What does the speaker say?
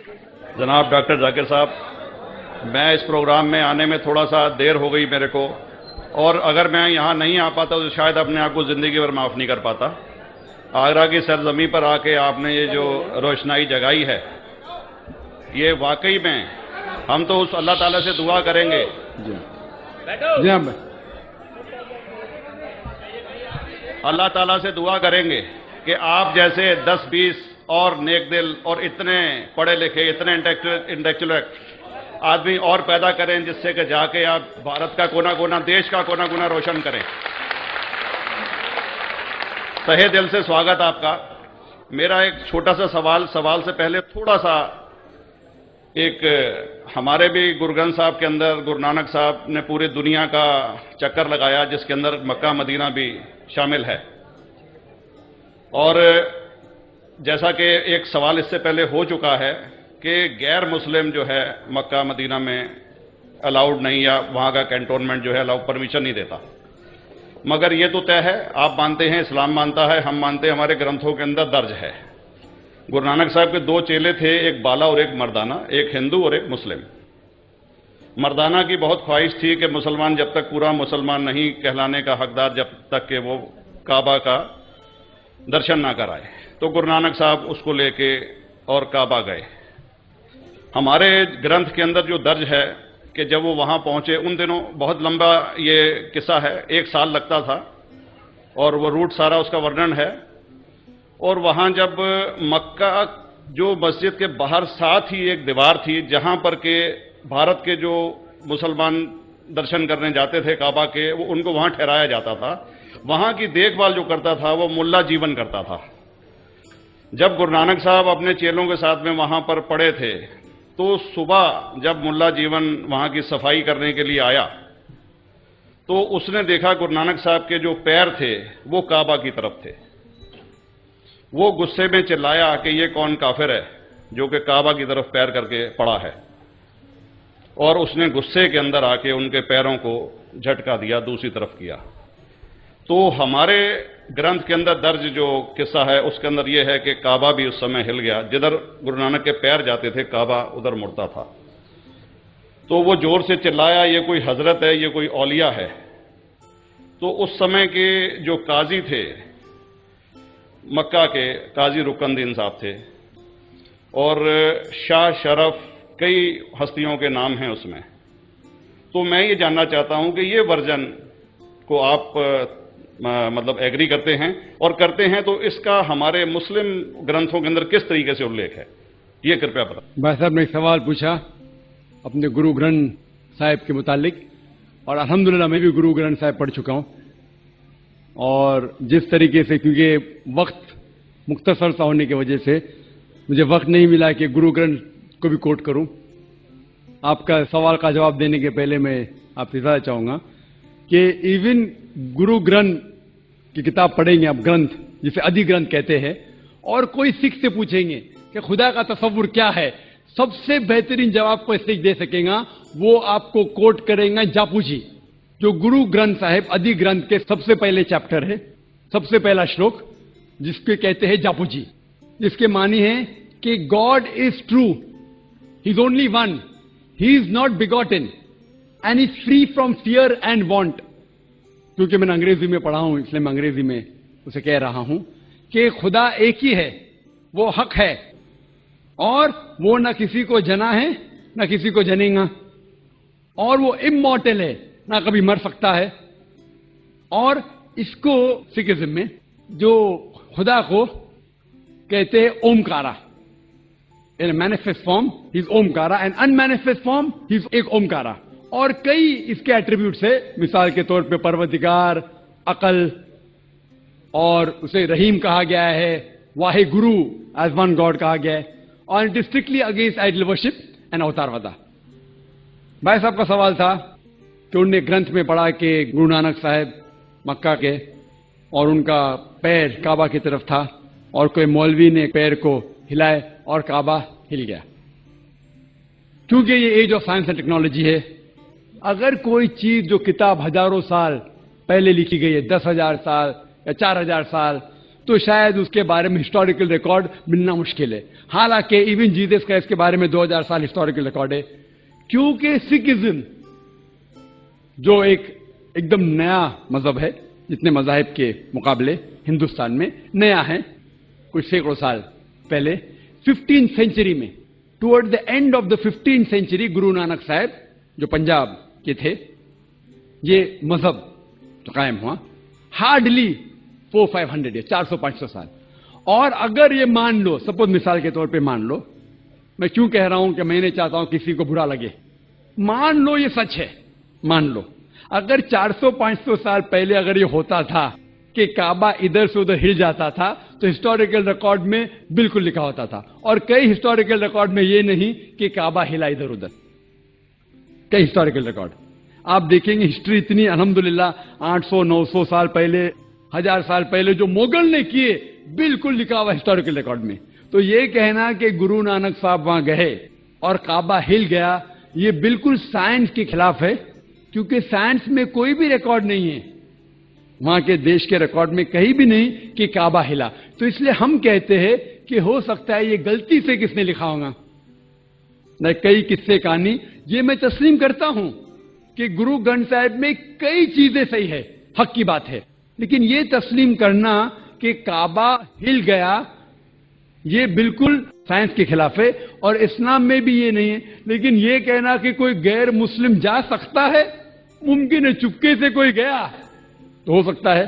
जनाब डॉक्टर जाकिर साहब, मैं इस प्रोग्राम में आने में थोड़ा सा देर हो गई मेरे को, और अगर मैं यहाँ नहीं आ पाता तो शायद अपने आप को ज़िंदगी भर माफ़ नहीं कर पाता। आगरा की सरजमी पर आके आपने ये जो रोशनाई जगाई है, ये वाकई में हम तो उस अल्लाह ताला से दुआ करेंगे। अल्लाह ताला से दुआ करेंगे कि आप जैसे 10-20 और नेक दिल और इतने पढ़े लिखे, इतने इंटेलेक्चुअल आदमी और पैदा करें, जिससे कि जाके आप भारत का कोना कोना, देश का कोना कोना रोशन करें। तहे दिल से स्वागत आपका। मेरा एक छोटा सा सवाल से पहले थोड़ा सा, एक हमारे भी गुरु ग्रंथ साहब के अंदर गुरु नानक साहब ने पूरी दुनिया का चक्कर लगाया, जिसके अंदर मक्का मदीना भी शामिल है। और जैसा कि एक सवाल इससे पहले हो चुका है कि गैर मुस्लिम जो है मक्का मदीना में अलाउड नहीं, या वहां का कैंटोनमेंट जो है अलाउ परमिशन नहीं देता। मगर ये तो तय है, आप मानते हैं, इस्लाम मानता है, हम मानते हैं, हमारे ग्रंथों के अंदर दर्ज है। गुरु नानक साहब के 2 चेले थे, एक बाला और एक मर्दाना, एक हिंदू और एक मुस्लिम। मर्दाना की बहुत ख्वाहिश थी कि मुसलमान जब तक पूरा मुसलमान नहीं कहलाने का हकदार, जब तक कि वो काबा का दर्शन ना कराए, तो गुरु नानक साहब उसको लेके और काबा गए। हमारे ग्रंथ के अंदर जो दर्ज है कि जब वो वहां पहुंचे, उन दिनों बहुत लंबा ये किस्सा है, 1 साल लगता था, और वो रूट सारा उसका वर्णन है। और वहां जब मक्का, जो मस्जिद के बाहर साथ ही एक दीवार थी, जहां पर के भारत के जो मुसलमान दर्शन करने जाते थे काबा के, वो उनको वहां ठहराया जाता था। वहां की देखभाल जो करता था वो मुल्ला जीवन करता था। जब गुरु नानक साहब अपने चेलों के साथ में वहां पर पड़े थे, तो सुबह जब मुल्ला जीवन वहां की सफाई करने के लिए आया, तो उसने देखा गुरु नानक साहब के जो पैर थे वो काबा की तरफ थे। वो गुस्से में चिल्लाया कि ये कौन काफिर है जो कि काबा की तरफ पैर करके पड़ा है, और उसने गुस्से के अंदर आके उनके पैरों को झटका दिया, दूसरी तरफ किया। तो हमारे ग्रंथ के अंदर दर्ज जो किस्सा है उसके अंदर यह है कि काबा भी उस समय हिल गया, जिधर गुरु नानक के पैर जाते थे काबा उधर मुड़ता था। तो वो जोर से चिल्लाया, ये कोई हजरत है, ये कोई औलिया है। तो उस समय के जो काजी थे मक्का के, काजी रुकनदीन साहब थे, और शाह शरफ, कई हस्तियों के नाम हैं उसमें। तो मैं ये जानना चाहता हूं कि ये वर्जन को आप मतलब एग्री करते हैं, और करते हैं तो इसका हमारे मुस्लिम ग्रंथों के अंदर किस तरीके से उल्लेख है, ये कृपया बताएं। भाई साहब ने एक सवाल पूछा अपने गुरु ग्रंथ साहिब के मुतालिक, और अल्हम्दुलिल्लाह मैं भी गुरु ग्रंथ साहिब पढ़ चुका हूं। और जिस तरीके से, क्योंकि वक्त मुख्तसर सा होने की वजह से मुझे वक्त नहीं मिला कि गुरु ग्रंथ को भी कोट करूं। आपका सवाल का जवाब देने के पहले मैं आपसे बताना चाहूंगा कि इवन गुरु ग्रंथ की किताब पढ़ेंगे आप, ग्रंथ जिसे आदि ग्रंथ कहते हैं, और कोई सिख से पूछेंगे कि खुदा का तसव्वुर क्या है, सबसे बेहतरीन जवाब कोई सिख दे सकेगा, वो आपको कोट करेंगे जापूजी, जो गुरु ग्रंथ साहिब आदि ग्रंथ के सबसे पहले चैप्टर है, सबसे पहला श्लोक, जिसके कहते हैं जापूजी, जिसके मानी है कि God is true, he is only one, he is not begotten and is free from fear and want. क्योंकि मैंने अंग्रेजी में पढ़ा हूं, इसलिए मैं अंग्रेजी में उसे कह रहा हूं कि खुदा एक ही है, वो हक है, और वो ना किसी को जना है ना किसी को जनेगा, और वो इमॉर्टल है, ना कभी मर सकता है। और इसको सिखिज्म में जो खुदा को कहते हैं Omkara, in manifest form he is Omkara, and unmanifest form he is एक ओमकारा। और कई इसके एट्रीब्यूट्स है, मिसाल के तौर पे परवरदिगार, अकल, और उसे रहीम कहा गया है, Wahe Guru as one God कहा गया है, और it is strictly against idol worship and avatarvada. भाई साहब का सवाल था कि उनने ग्रंथ में पढ़ा कि गुरु नानक साहब मक्का के, और उनका पैर काबा की तरफ था, और कोई मौलवी ने पैर को हिलाए और काबा हिल गया। क्योंकि ये age of science and technology है, अगर कोई चीज जो किताब हजारों साल पहले लिखी गई है, 10,000 साल या 4,000 साल, तो शायद उसके बारे में हिस्टोरिकल रिकॉर्ड मिलना मुश्किल है। हालांकि इवन जीसस क्राइस्ट के बारे में 2000 साल हिस्टोरिकल रिकॉर्ड है, क्योंकि सिखिज्म जो एकदम नया मजहब है, जितने मजाहिब के मुकाबले हिंदुस्तान में नया है, कुछ सैकड़ों साल पहले 15th सेंचुरी में, toward the end of the 15th century, Guru Nanak साहब जो पंजाब के थे, ये मजहब तो कायम हुआ। हार्डली 400-500 ईयर, 400-500 साल। और अगर ये मान लो, सपोज मिसाल के तौर पे मान लो, मैं क्यों कह रहा हूं कि मैं नहीं चाहता हूं किसी को बुरा लगे, मान लो ये सच है, मान लो अगर 400-500 साल पहले अगर ये होता था कि काबा इधर से उधर हिल जाता था, तो हिस्टोरिकल रिकॉर्ड में बिल्कुल लिखा होता था। और कई हिस्टोरिकल रिकॉर्ड में ये नहीं कि काबा हिला इधर उधर, कई हिस्टोरिकल रिकॉर्ड आप देखेंगे। हिस्ट्री इतनी अल्हम्दुलिल्लाह 800-900 साल पहले, 1000 साल पहले जो मुगल ने किए, बिल्कुल लिखा हुआ हिस्टोरिकल रिकॉर्ड में। तो ये कहना कि गुरु नानक साहब वहां गए और काबा हिल गया, ये बिल्कुल साइंस के खिलाफ है, क्योंकि साइंस में कोई भी रिकॉर्ड नहीं है, वहां के देश के रिकॉर्ड में कहीं भी नहीं कि काबा हिला। तो इसलिए हम कहते हैं कि हो सकता है ये गलती से किसने लिखा होगा, न कई किस्से कहानी। ये मैं तस्लीम करता हूं कि गुरु ग्रंथ साहिब में कई चीजें सही है, हक की बात है, लेकिन ये तस्लीम करना कि काबा हिल गया, ये बिल्कुल साइंस के खिलाफ है। और इस्लाम में भी ये नहीं है। लेकिन ये कहना कि कोई गैर मुस्लिम जा सकता है, मुमकिन है, चुपके से कोई गया तो हो सकता है।